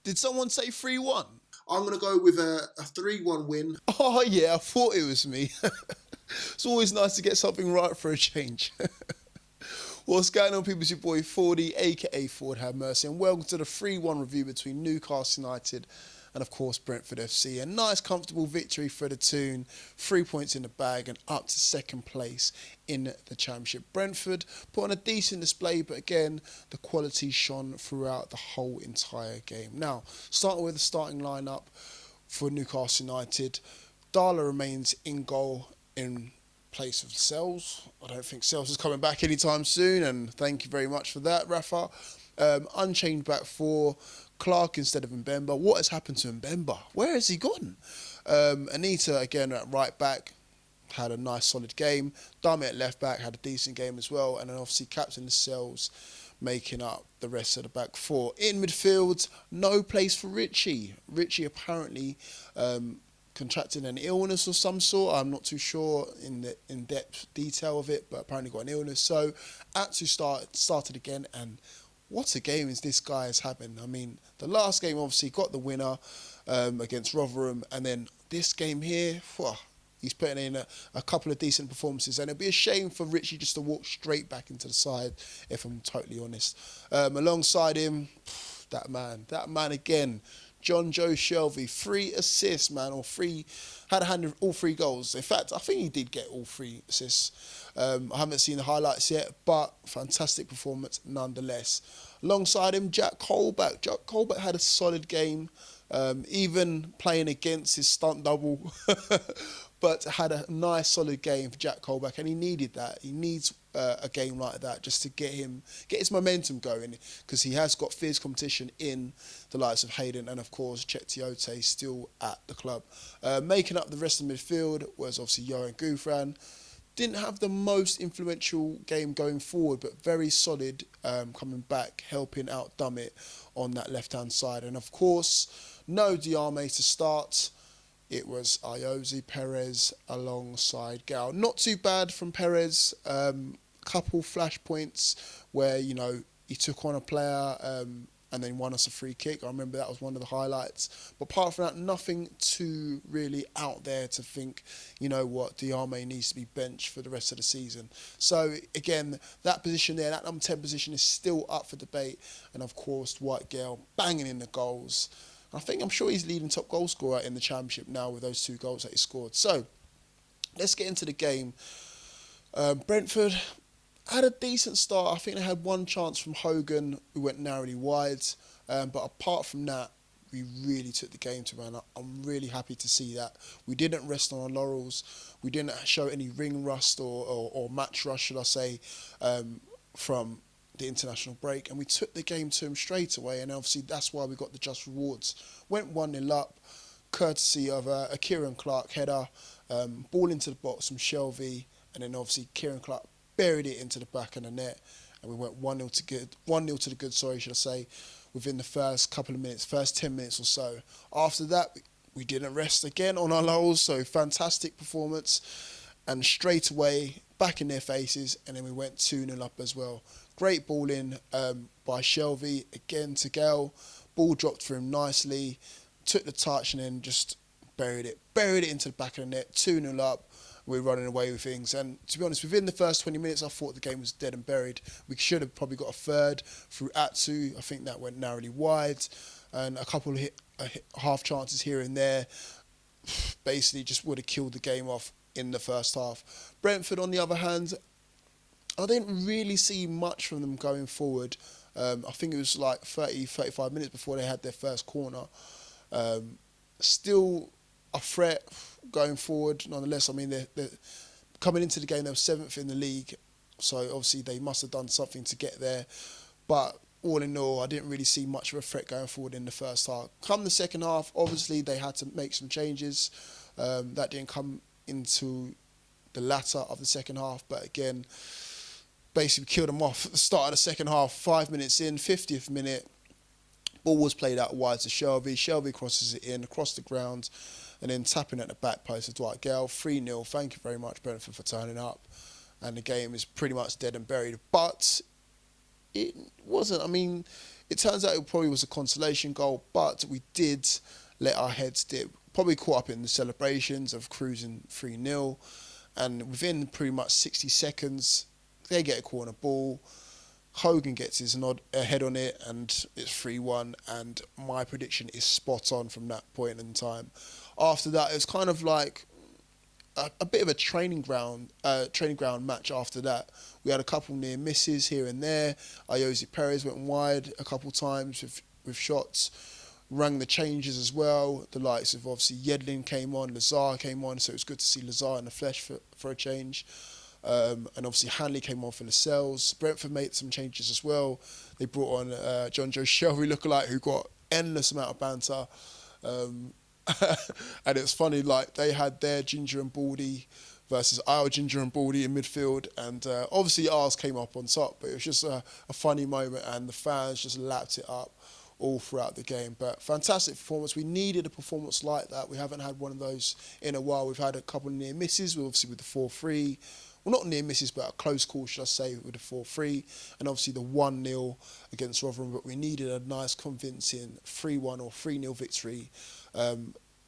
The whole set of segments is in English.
Did someone say 3-1? I'm going to go with a 3-1 win. Oh, yeah, I thought it was me. It's always nice to get something right for a change. What's going on, people? It's your boy Forde, aka Forde Have Mercy, and welcome to the 3-1 review between Newcastle United and, of course, Brentford FC. A nice, comfortable victory for the Toon, 3 points in the bag and up to second place in the Championship. Brentford put on a decent display, but again, the quality shone throughout the whole entire game. Now, starting with the starting lineup for Newcastle United, Darla remains in goal in place of Sells. I don't think Sells is coming back anytime soon, and thank you very much for that, Rafa. Unchanged back four, Clark instead of Mbemba. What has happened to Mbemba? Where has he gone? Anita again at right back had a nice solid game. Dami at left back had a decent game as well, and then obviously captain Sells making up the rest of the back four. In midfield, no place for Richie. Richie apparently contracted an illness of some sort. I'm not too sure in the in-depth detail of it, but apparently got an illness. So Atsu started again, and what a game is this guy is having. I mean, the last game obviously got the winner against Rotherham, and then this game here, he's putting in a couple of decent performances, and it'd be a shame for Richie just to walk straight back into the side, if I'm totally honest. Alongside him, that man again, John Joe Shelvey, 3 assists, man, had a hand in all 3 goals. In fact, I think he did get all 3 assists. I haven't seen the highlights yet, but fantastic performance nonetheless. Alongside him, Jack Colback. Jack Colback had a solid game, even playing against his stunt double, but had a nice solid game for Jack Colback, and he needed that. He needs a game like that just to get his momentum going, because he has got fierce competition in the likes of Hayden and, of course, Chetiote still at the club. Making up the rest of the midfield was obviously Johan Gouffran. Didn't have the most influential game going forward, but very solid coming back, helping out Dummett on that left-hand side. And, of course, no Diame to start. It was Ayoze Perez alongside Gayle. Not too bad from Perez. Couple flashpoints where, he took on a player and then won us a free kick. I remember that was one of the highlights. But apart from that, nothing too really out there to think, Diame needs to be benched for the rest of the season. So, again, that position there, that number 10 position is still up for debate. And, of course, Dwight Gayle banging in the goals. I'm sure he's leading top goal scorer in the Championship now with those 2 goals that he scored. So, let's get into the game. Brentford had a decent start. I think they had one chance from Hogan who went narrowly wide. But apart from that, we really took the game to run. I'm really happy to see that. We didn't rest on our laurels. We didn't show any ring rust or match rush, should I say, from the international break, and we took the game to him straight away, and obviously that's why we got the just rewards. Went 1-0 up, courtesy of a Kieran Clark header, ball into the box from Shelvey, and then obviously Kieran Clark buried it into the back of the net, and we went 1-0 to the good, should I say, within the first couple of minutes, first 10 minutes or so. After that, we didn't rest again on our laurels, so fantastic performance, and straight away back in their faces, and then we went 2-0 up as well. Great ball in by Shelvey, again to Gayle. Ball dropped for him nicely, took the touch and then just buried it into the back of the net. 2-0 up, we're running away with things. And to be honest, within the first 20 minutes, I thought the game was dead and buried. We should have probably got a third through Atsu. I think that went narrowly wide. And a couple of half chances here and there basically just would have killed the game off in the first half. Brentford, on the other hand, I didn't really see much from them going forward. I think it was like 35 minutes before they had their first corner. Still a threat going forward, nonetheless. I mean, they're coming into the game, they were 7th in the league, so obviously they must have done something to get there. But all in all, I didn't really see much of a threat going forward in the first half. Come the second half, obviously they had to make some changes. That didn't come into the latter of the second half, but again, basically killed them off at the start of the second half. 5 minutes in, 50th minute, ball was played out wide to Shelvey. Shelvey crosses it in, across the ground, and then tapping at the back post of Dwight Gayle. 3-0. Thank you very much, Brentford, for turning up. And the game is pretty much dead and buried. But it wasn't. I mean, It turns out it probably was a consolation goal, but we did let our heads dip. Probably caught up in the celebrations of cruising 3-0, and within pretty much 60 seconds, they get a corner ball. Hogan gets his nod ahead on it, and it's 3-1. And my prediction is spot on from that point in time. After that, it was kind of like a bit of a training ground match. After that, we had a couple near misses here and there. Ayoze Perez went wide a couple times with shots. Rang the changes as well. The likes of obviously Yedlin came on, Lazar came on, so it was good to see Lazar in the flesh for a change. And obviously Hanley came on for Lascelles. Brentford made some changes as well. They brought on John Joe Shelvey lookalike, who got endless amount of banter. And it's funny, like they had their Ginger and Baldy versus our Ginger and Baldy in midfield, and obviously ours came up on top, but it was just a funny moment, and the fans just lapped it up all throughout the game. But fantastic performance. We needed a performance like that. We haven't had one of those in a while. We've had a couple of near misses, obviously with the 4-3. Well, not near misses, but a close call, should I say, with the 4-3. And obviously the 1-0 against Rotherham. But we needed a nice, convincing 3-1 or 3-0 victory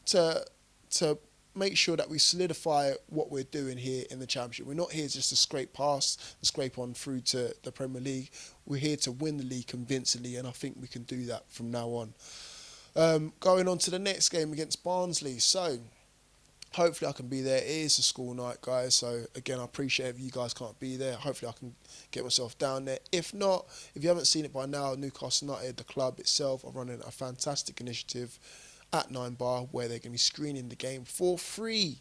to make sure that we solidify what we're doing here in the Championship. We're not here just to scrape past and scrape on through to the Premier League. We're here to win the league convincingly, and I think we can do that from now on. Going on to the next game against Barnsley. So hopefully I can be there. It is a school night, guys. So again, I appreciate if you guys can't be there. Hopefully I can get myself down there. If not, if you haven't seen it by now, Newcastle United, the club itself, are running a fantastic initiative at 9 Bar, where they're going to be screening the game for free.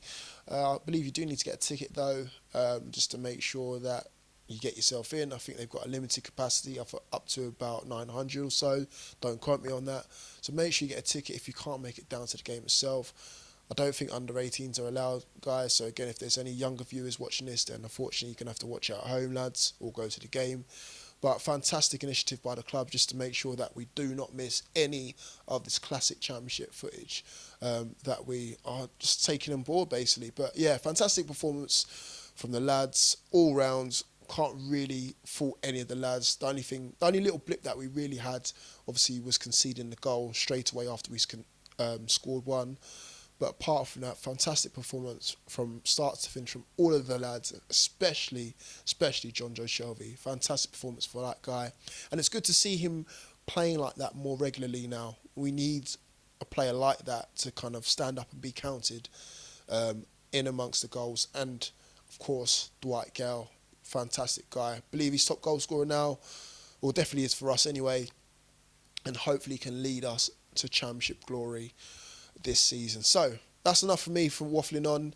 I believe you do need to get a ticket though, just to make sure that you get yourself in. I think they've got a limited capacity of up to about 900 or so. Don't quote me on that. So make sure you get a ticket if you can't make it down to the game itself. I don't think under 18s are allowed, guys. So again, if there's any younger viewers watching this, then unfortunately you're going to have to watch it at home, lads, or go to the game. But fantastic initiative by the club just to make sure that we do not miss any of this classic Championship footage that we are just taking on board, basically. But yeah, fantastic performance from the lads all round. Can't really fault any of the lads. The only little blip that we really had, obviously, was conceding the goal straight away after we scored one. But apart from that, fantastic performance from start to finish from all of the lads, especially John Joe Shelvey. Fantastic performance for that guy. And it's good to see him playing like that more regularly now. We need a player like that to kind of stand up and be counted in amongst the goals. And, of course, Dwight Gayle, fantastic guy. I believe he's top goal scorer now, or definitely is for us anyway, and hopefully can lead us to Championship glory this season. So that's enough for me from waffling on.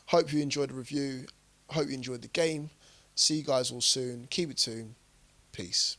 Hope you enjoyed the review. Hope you enjoyed the game. See you guys all soon. Keep it tuned. Peace.